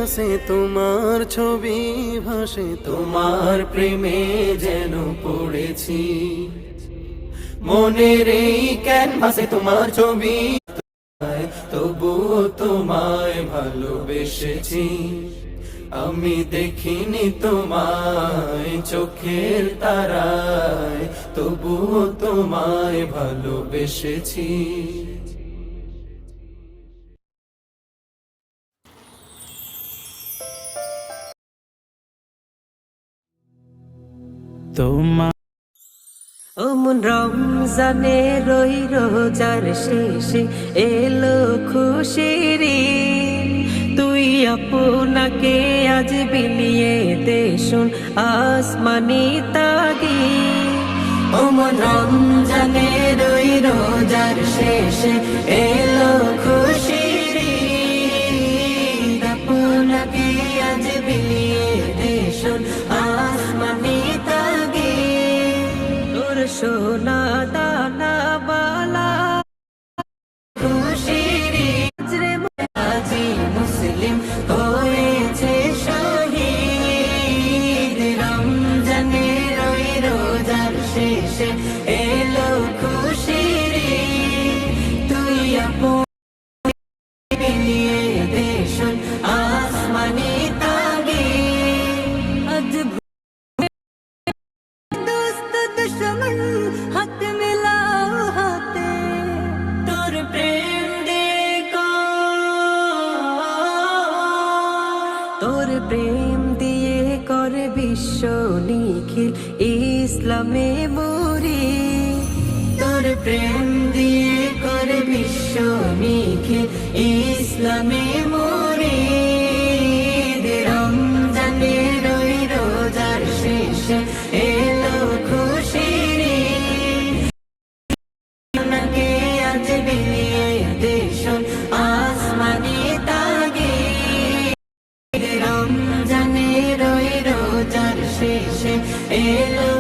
ক্যানভাসে তোমার ছবি ভাসে, তোমার প্রেমে যেন পড়েছি। মনের এই ক্যানভাসে তোমার ছবি, তবুও তোমায় ভালোবেসেছি। আমি দেখিনি তোমায় চোখের তারায়, তবুও তোমায় ভালোবেসেছি। তোমার অমন রমজানে রই রোজার শেষে এলো খুশির ঈদ। তুই আপনাকে আজ বিলিয়ে দে শোন আসমানি তাগিদ। অমন রমজানে রই রোজার শেষে এলো খুশির ঈদ। আপনাকে আজ বিলিয়ে দে শোন আসমানি সোনা দানা বালা খুশির আজি মুসলিম হয়েছে শহীদ। রমজানে রই রোজার শেষে এলো খুশির ঈদ। তুই বিলিয়ে দে শোন আসমানি তাগিদ। আজ দুশ্মন হাত মিলাও হাতে, তোর প্রেম দিয়ে করে বিশ্ব নিখিল ইসলামে মরি। তোর প্রেম দিয়ে করে বিশ্ব নিখিল ইসলামে মরি। রমজানে রই রোজার শেষে এলো খুশির ঈদ। আপনাকে আজ বিলিয়ে দে শোন আসমানি তাগিদ। রমজানে রই রোজার শেষে এলো